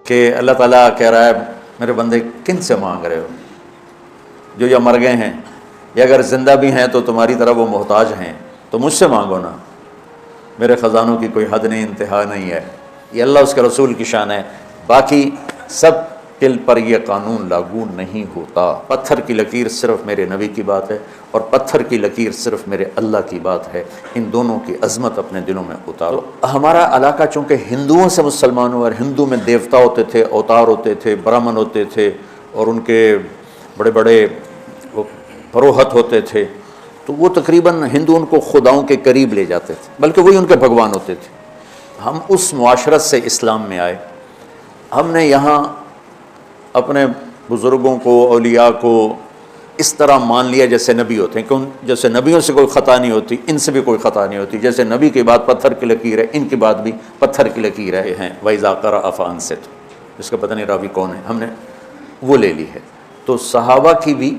کہ اللہ تعالیٰ کہہ رہا ہے میرے بندے کن سے مانگ رہے ہو؟ جو یا مر گئے ہیں یا اگر زندہ بھی ہیں تو تمہاری طرح وہ محتاج ہیں، تو مجھ سے مانگو نا، میرے خزانوں کی کوئی حد نہیں، انتہا نہیں ہے۔ یہ اللہ اس کے رسول کی شان ہے، باقی سب دل پر یہ قانون لاگو نہیں ہوتا۔ پتھر کی لکیر صرف میرے نبی کی بات ہے اور پتھر کی لکیر صرف میرے اللہ کی بات ہے، ان دونوں کی عظمت اپنے دلوں میں اتارو۔ ہمارا علاقہ چونکہ ہندوؤں سے مسلمان ہوا، اور ہندو میں دیوتا ہوتے تھے، اوتار ہوتے تھے، برہمن ہوتے تھے، اور ان کے بڑے بڑے پروہت ہوتے تھے، تو وہ تقریباً ہندو ان کو خداؤں کے قریب لے جاتے تھے، بلکہ وہی ان کے بھگوان ہوتے تھے۔ ہم اس معاشرت سے اسلام میں آئے، ہم نے یہاں اپنے بزرگوں کو، اولیاء کو اس طرح مان لیا جیسے نبی ہوتے ہیں، کہ جیسے نبیوں سے کوئی خطا نہیں ہوتی، ان سے بھی کوئی خطا نہیں ہوتی، جیسے نبی کی بات پتھر کی لکیر ہے، ان کی بات بھی پتھر کی لکیر ہے۔ وَإِذَا قَرَأَ فَأَنصِتْ، اس کا پتہ نہیں راوی کون ہے، ہم نے وہ لے لی ہے۔ تو صحابہ کی بھی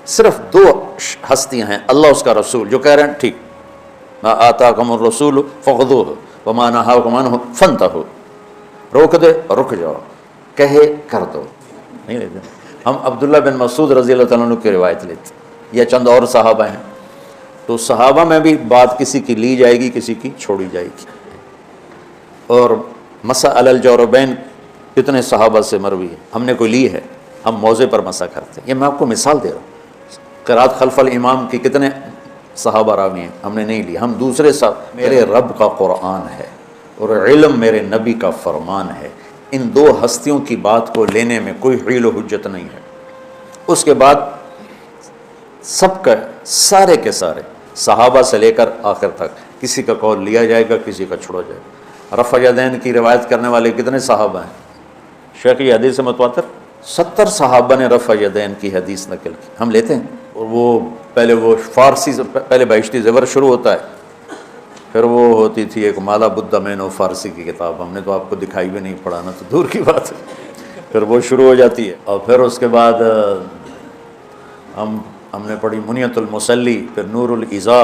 صرف دو ہستیاں ہیں، اللہ اس کا رسول، جو کہہ رہے ہیں ٹھیک، مَا آتَاكُمُ الرَّسُولُ فَخُذُوهُ وَمَا نَهَاكُمْ عَنْهُ فَانْتَهُوا، روک دے اور رک جاؤ، کہے کر دو، نہیں لیتے۔ ہم عبداللہ بن مسعود رضی اللہ تعالیٰ عنہ کی روایت لیتے، یا چند اور صحابہ ہیں، تو صحابہ میں بھی بات کسی کی لی جائے گی، کسی کی چھوڑی جائے گی۔ اور مسح علی الجوربین کتنے صحابہ سے مروی ہے، ہم نے کوئی لی ہے، ہم موضع پر مسح کرتے ہیں۔ یہ میں آپ کو مثال دے رہا ہوں، قرات خلف الامام کی کتنے صحابہ راوی ہیں، ہم نے نہیں لی، ہم دوسرے صاحب۔ میرے رب کا قرآن ہے اور علم میرے نبی کا فرمان ہے، ان دو ہستیوں کی بات کو لینے میں کوئی حیل و حجت نہیں ہے۔ اس کے بعد سب کا، سارے کے سارے صحابہ سے لے کر آخر تک کسی کا قول لیا جائے گا، کسی کا چھوڑا جائے گا۔ رفع یدین کی روایت کرنے والے کتنے صحابہ ہیں؟ شیخ یہ حدیث متواتر 70 صحابہ نے رفع یدین کی حدیث نقل کی، ہم لیتے ہیں۔ اور وہ پہلے وہ فارسی سے پہلے بہشتی زیور شروع ہوتا ہے، پھر وہ ہوتی تھی ایک مالا بدھ مینو فارسی کی کتاب، ہم نے تو آپ کو دکھائی بھی نہیں، پڑھانا تو دور کی بات ہے، پھر وہ شروع ہو جاتی ہے۔ اور پھر اس کے بعد ہم نے پڑھی منیت المسلی، پھر نور الازا،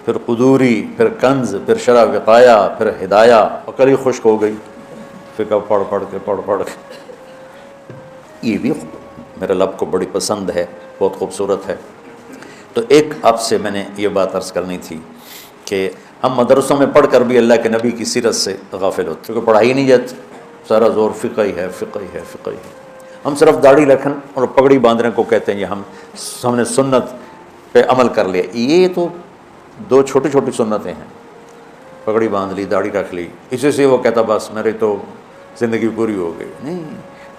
پھر قدوری، پھر کنز، پھر شرح وقایا، پھر ہدایہ، عقل ہی خشک ہو گئی فقہ پڑھ کے۔ یہ بھی میرے لب کو بڑی پسند ہے، بہت خوبصورت ہے۔ تو ایک آپ سے میں نے یہ بات عرض کرنی تھی کہ ہم مدرسوں میں پڑھ کر بھی اللہ کے نبی کی سیرت سے غافل ہوتے، کیونکہ پڑھائی نہیں جاتی، سارا زور فقہ ہی ہے، فقہ ہی ہے، فقہ ہی ہے۔ ہم صرف داڑھی رکھن اور پگڑی باندھنے کو کہتے ہیں، یہ ہم نے سنت پہ عمل کر لیا۔ یہ تو دو چھوٹی چھوٹی سنتیں ہیں، پگڑی باندھ لی، داڑھی رکھ لی، اسی سے وہ کہتا بس میری تو زندگی پوری ہو گئی۔ نہیں،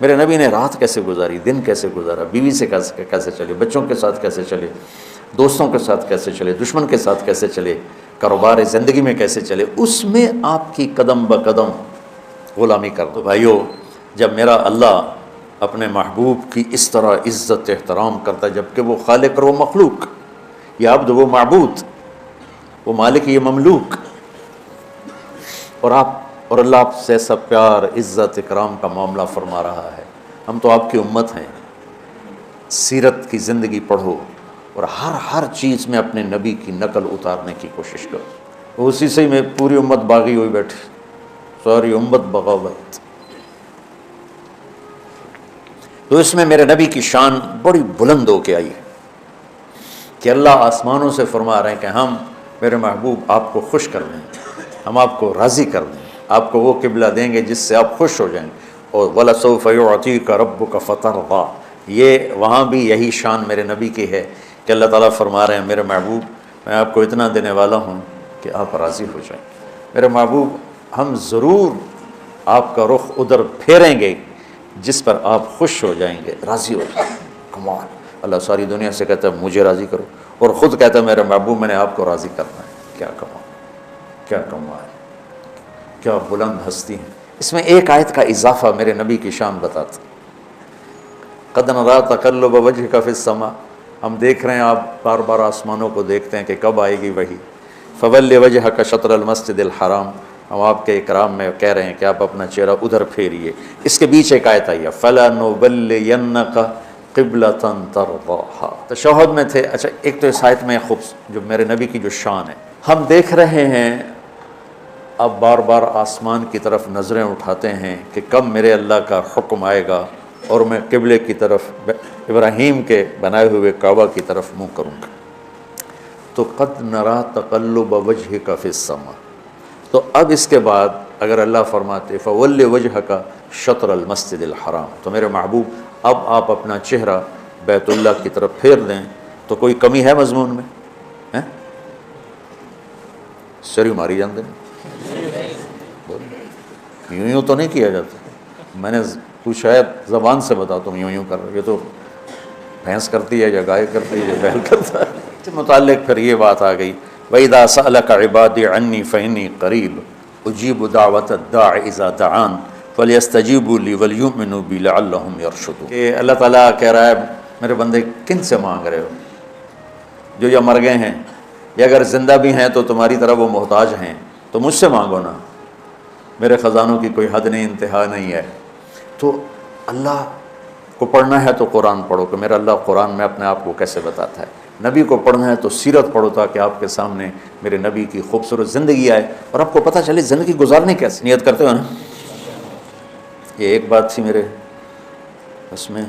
میرے نبی نے رات کیسے گزاری، دن کیسے گزارا، بیوی سے کیسے چلے، بچوں کے ساتھ کیسے چلے، دوستوں کے ساتھ کیسے چلے، دشمن کے ساتھ کیسے چلے، کاروبار زندگی میں کیسے چلے، اس میں آپ کی قدم بقدم غلامی کر دو۔ بھائیو، جب میرا اللہ اپنے محبوب کی اس طرح عزت احترام کرتا ہے، جبکہ وہ خالق اور وہ مخلوق، یہ عبد وہ معبود، وہ مالک یہ مملوک، اور اللہ آپ سے ایسا پیار، عزت، اکرام کا معاملہ فرما رہا ہے۔ ہم تو آپ کی امت ہیں، سیرت کی زندگی پڑھو اور ہر چیز میں اپنے نبی کی نقل اتارنے کی کوشش کرو۔ اسی سے میں پوری امت باغی ہوئی بیٹھی، ساری امت بغاوت۔ تو اس میں میرے نبی کی شان بڑی بلند ہو کے آئی ہے کہ اللہ آسمانوں سے فرما رہے ہیں کہ ہم میرے محبوب آپ کو خوش کر دیں، ہم آپ کو راضی کر دیں، آپ کو وہ قبلہ دیں گے جس سے آپ خوش ہو جائیں گے۔ اور وَلَسَوْفَ يُعْطِيكَ رَبُّكَ فَتَرْضَىٰ، یہ وہاں بھی یہی شان میرے نبی کی ہے کہ اللہ تعالیٰ فرما رہے ہیں میرے محبوب میں آپ کو اتنا دینے والا ہوں کہ آپ راضی ہو جائیں۔ میرے محبوب ہم ضرور آپ کا رخ ادھر پھیریں گے جس پر آپ خوش ہو جائیں گے، راضی ہو جائیں گے۔ کمال، اللہ ساری دنیا سے کہتا ہے مجھے راضی کرو، اور خود کہتا ہے میرے محبوب میں نے آپ کو راضی کرنا ہے۔ کیا کمال، کیا کمال، کیا بلند ہستی ہیں۔ اس میں ایک آیت کا اضافہ میرے نبی کی شان بتاتا، قد نرى تقلب وجهك في السماء، ہم دیکھ رہے ہیں آپ بار بار آسمانوں کو دیکھتے ہیں کہ کب آئے گی وہی، فول وجهك شطر المسجد الحرام، ہم آپ کے اکرام میں کہہ رہے ہیں کہ آپ اپنا چہرہ ادھر پھیریے۔ اس کے بیچ ایک آیت آئی ہے فَلَنُوَلِّيَنَّكَ قِبْلَةً تَرْضَاهَا، تشہد میں تھے۔ اچھا، ایک تو اس آیت میں جو میرے نبی کی جو شان ہے، ہم دیکھ رہے ہیں اب بار بار آسمان کی طرف نظریں اٹھاتے ہیں کہ کب میرے اللہ کا حکم آئے گا اور میں قبلے کی طرف ابراہیم کے بنائے ہوئے کعبہ کی طرف منہ کروں گا۔ تو قد نرا تقلب وجہک فی السماء، تو اب اس کے بعد اگر اللہ فرماتے فول وجہک شطر المسجد الحرام، تو میرے محبوب اب آپ اپنا چہرہ بیت اللہ کی طرف پھیر دیں، تو کوئی کمی ہے مضمون میں؟ ہیں؟ سری ماری جانتے ہیں، یوں تو نہیں کیا جاتا۔ میں نے تو شاید زبان سے بتا تم یوں کر رہے، یہ تو بھینس کرتی ہے یا گائے کرتی ہے یا بیل کرتا ہے۔ اس سے متعلق پھر یہ بات آ گئی وَإِذَا سَأَلَكَ عِبَادِي عَنِّي فَإِنِّي قَرِيبٌ أُجِيبُ دَعْوَةَ الدَّاعِ إِذَا دَعَانِ فَلْيَسْتَجِيبُوا لِي وَلْيُؤْمِنُوا بِي لَعَلَّهُمْ يَرْشُدُونَ۔ کہ اللہ تعالیٰ کہہ رہا ہے میرے بندے کن سے مانگ رہے ہو؟ جو یا مر گئے ہیں یا اگر زندہ بھی ہیں تو تمہاری طرح وہ محتاج ہیں، تو مجھ سے مانگو نا، میرے خزانوں کی کوئی حد نہیں، انتہا نہیں ہے۔ تو اللہ کو پڑھنا ہے تو قرآن پڑھو کہ میرا اللہ قرآن میں اپنے آپ کو کیسے بتاتا ہے، نبی کو پڑھنا ہے تو سیرت پڑھو تاکہ آپ کے سامنے میرے نبی کی خوبصورت زندگی آئے اور آپ کو پتہ چلے زندگی گزارنے کیسے۔ نیت کرتے ہو نا؟ یہ ایک بات تھی میرے اس میں